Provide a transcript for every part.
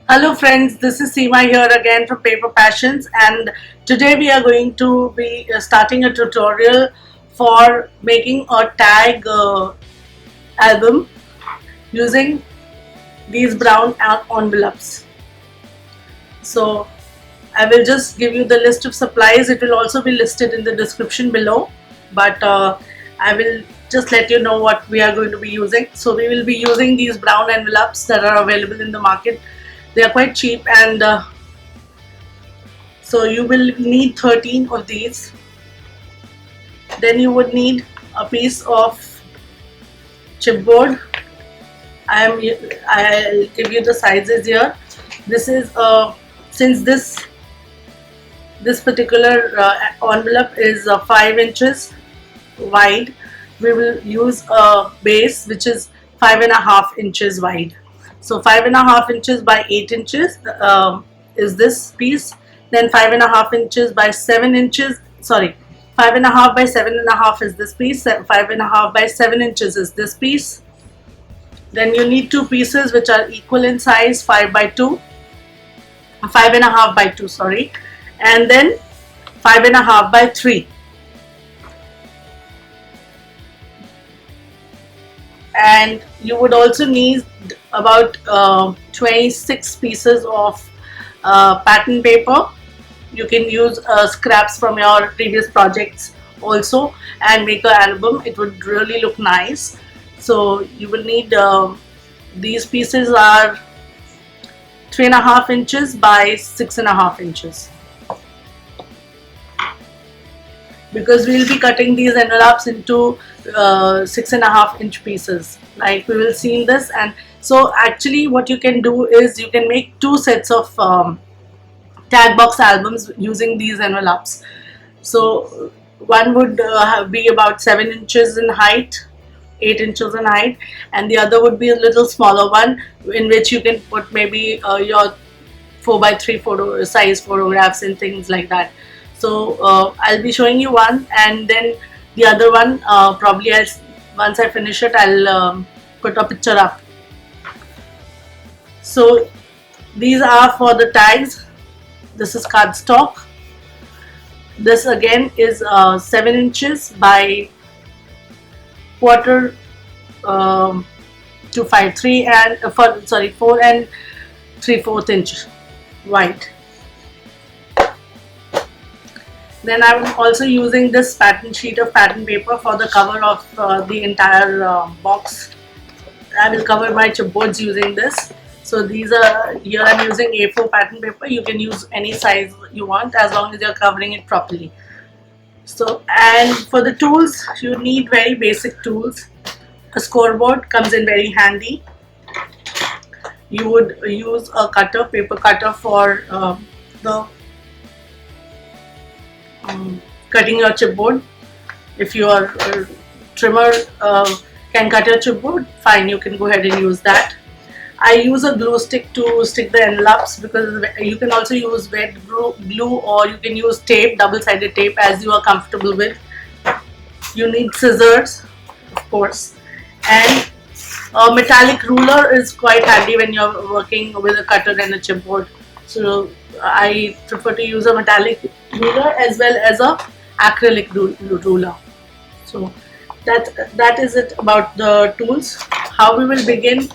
Hello friends, this is Seema here again from Paper Passions, and today we are going to be starting a tutorial for making a tag album using these brown envelopes. So I will just give you the list of supplies. It will also be listed in the description below, but I will just let you know what we are going to be using. So we will be using these brown envelopes that are available in the market. They are quite cheap, and so you will need 13 of these. Then you would need a piece of chipboard. I'll give you the sizes here. This is since this particular envelope is 5 inches wide, we will use a base which is 5.5 inches wide. So 5.5 inches by 8 inches is this piece. Then 5.5 inches by 7 inches. Sorry, 5.5 by 7.5 is this piece. 5.5 by 7 inches is this piece. Then you need two pieces which are equal in size, 5 by 2, 5.5 by 2, sorry, and then 5.5 by 3. And you would also need about 26 pieces of pattern paper. You can use scraps from your previous projects also and make an album. It would really look nice. So you will need these pieces are 3.5 inches by 6.5 inches, because we will be cutting these envelopes into 6.5-inch pieces, like we will see in this. And so actually what you can do is you can make two sets of tag box albums using these envelopes. So one would be about 7 inches in height, 8 inches in height, and the other would be a little smaller one in which you can put maybe your 4x3 photo size photographs and things like that. So I'll be showing you one, and then the other one probably once I finish it I'll put a picture up. So these are for the tags. This is cardstock. This again is 7 inches by quarter to 5/3 and 4 and 3/4 inch wide. Then I'm also using this pattern sheet of pattern paper for the cover of the entire box. I will cover my chipboards using this. So these are, here I'm using A4 pattern paper. You can use any size you want as long as you're covering it properly. So, and for the tools, you need very basic tools. A scoreboard comes in very handy. You would use a cutter, paper cutter, for the cutting your chipboard. If your trimmer can cut your chipboard, fine, you can go ahead and use that. I use a glue stick to stick the envelopes, because you can also use wet glue or you can use tape, double-sided tape, as you are comfortable with. You need scissors, of course, and a metallic ruler is quite handy when you're working with a cutter and a chipboard. So I prefer to use a metallic ruler as well as a acrylic ruler. So that is it about the tools. How we will begin?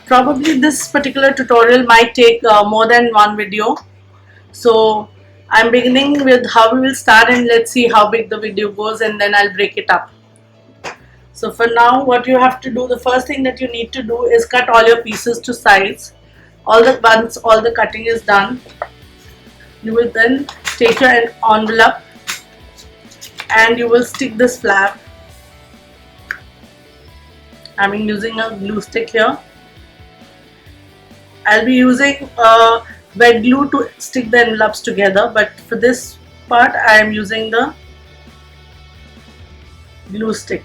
Probably this particular tutorial might take more than one video. So I'm beginning with how we will start, and let's see how big the video goes, and then I'll break it up. So for now, what you have to do, the first thing that you need to do is cut all your pieces to size. Once all the cutting is done, you will then take your envelope and you will stick this flap. I'm using a glue stick here. I'll be using wet glue to stick the envelopes together, but for this part I am using the glue stick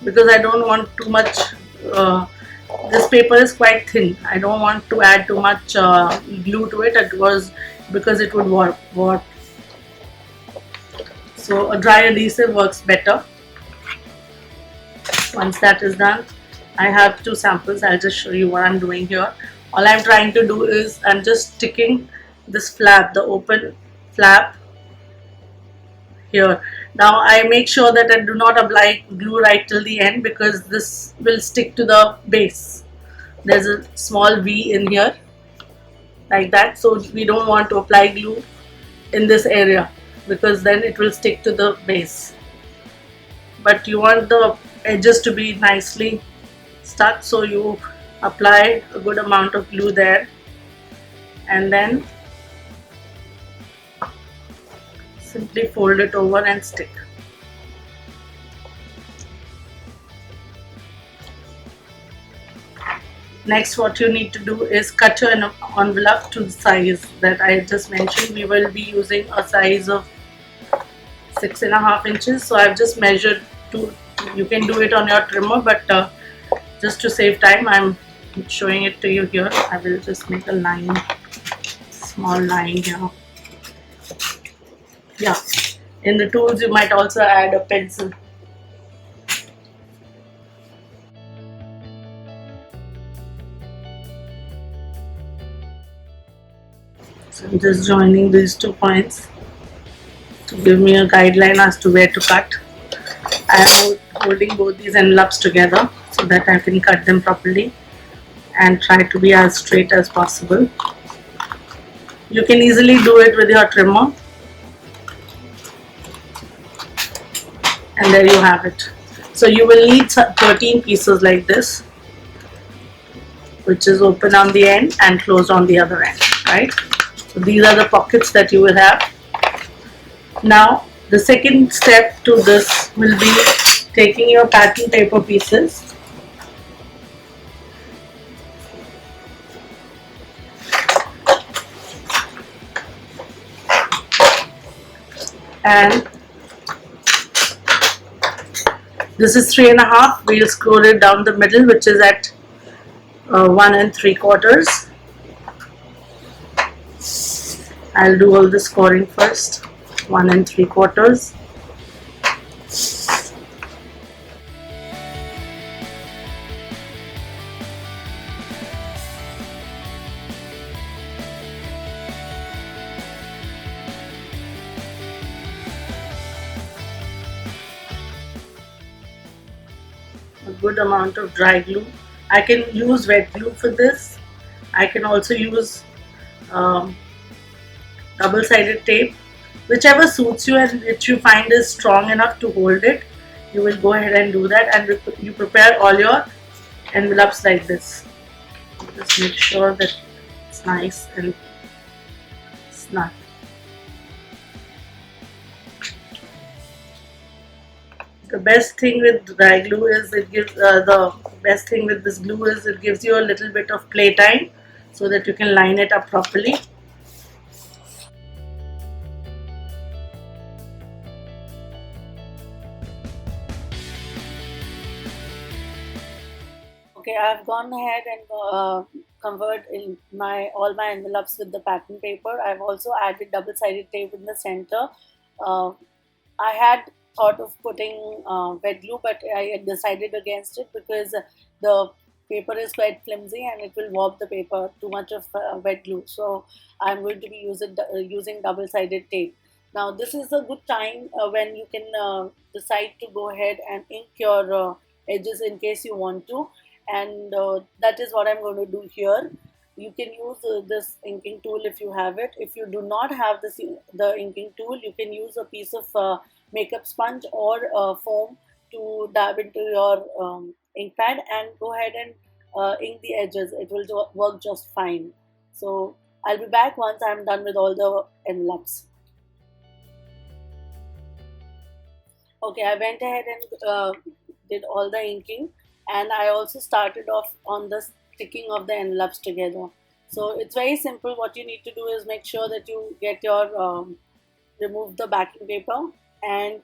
because I don't want too much. This paper is quite thin. I don't want to add too much glue to it. Because it would warp. So a dry adhesive works better. Once that is done, I have two samples. I'll just show you what I'm doing here. All I'm trying to do is I'm just sticking this flap, the open flap here. Now I make sure that I do not apply glue right till the end because this will stick to the base. There's a small V in here like that, so we don't want to apply glue in this area because then it will stick to the base. But you want the edges to be nicely stuck, so you apply a good amount of glue there and then simply fold it over and stick. Next, what you need to do is cut your envelope to the size that I just mentioned. We will be using a size of 6.5 inches, so I've just measured to. You can do it on your trimmer, but just to save time, I'm showing it to you here. I will just make a line, small line here. Yeah, in the tools you might also add a pencil. So I'm just joining these 2 points to give me a guideline as to where to cut. I am holding both these envelopes together so that I can cut them properly and try to be as straight as possible. You can easily do it with your trimmer, and there you have it. So you will need 13 pieces like this, which is open on the end and closed on the other end, right? So these are the pockets that you will have. Now the second step to this will be taking your pattern paper pieces and this is 3.5. We'll scroll it down the middle, which is at 1 3/4. I'll do all the scoring first. 1 3/4. A good amount of dry glue. I can use wet glue for this. I can also use um, double-sided tape, whichever suits you and which you find is strong enough to hold it. You will go ahead and do that, and you prepare all your envelopes like this. Just make sure that it's nice and snug. The best thing with dry glue is it gives the best thing with this glue is it gives you a little bit of play time so that you can line it up properly. Okay, I've gone ahead and covered in all my envelopes with the pattern paper. I've also added double-sided tape in the center. Uh, I had thought of putting wet glue, but I decided against it because the paper is quite flimsy and it will warp the paper. Too much of wet glue, so I'm going to be using double-sided tape. Now, this is a good time when you can decide to go ahead and ink your edges in case you want to, and that is what I'm going to do here. You can use this inking tool if you have it. If you do not have the inking tool, you can use a piece of makeup sponge or foam to dab into your ink pad and go ahead and ink the edges. It will work just fine. So I'll be back once I'm done with all the envelopes. Okay, I went ahead and did all the inking, and I also started off on the sticking of the envelopes together. So it's very simple. What you need to do is make sure that you get your remove the backing paper and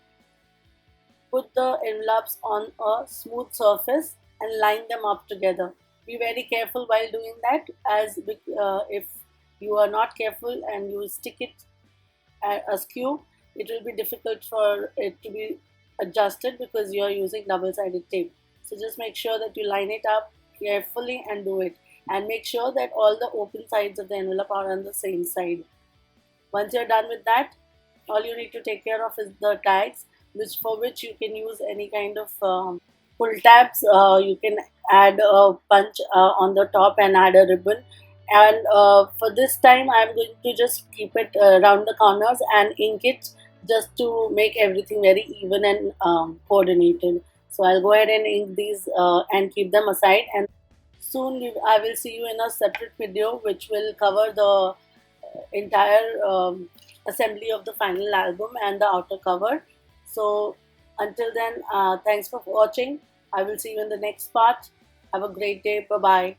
put the envelopes on a smooth surface and line them up together. Be very careful while doing that, as if you are not careful and you stick it askew, it will be difficult for it to be adjusted because you are using double-sided tape. So just make sure that you line it up carefully and do it. And make sure that all the open sides of the envelope are on the same side. Once you're done with that, all you need to take care of is the tags, which you can use any kind of pull tabs. You can add a punch on the top and add a ribbon. And for this time, I'm going to just keep it around the corners and ink it, just to make everything very even and coordinated. So I'll go ahead and ink these and keep them aside. And soon I will see you in a separate video which will cover the entire assembly of the final album and the outer cover. So until then, thanks for watching. I will see you in the next part. Have a great day. Bye bye.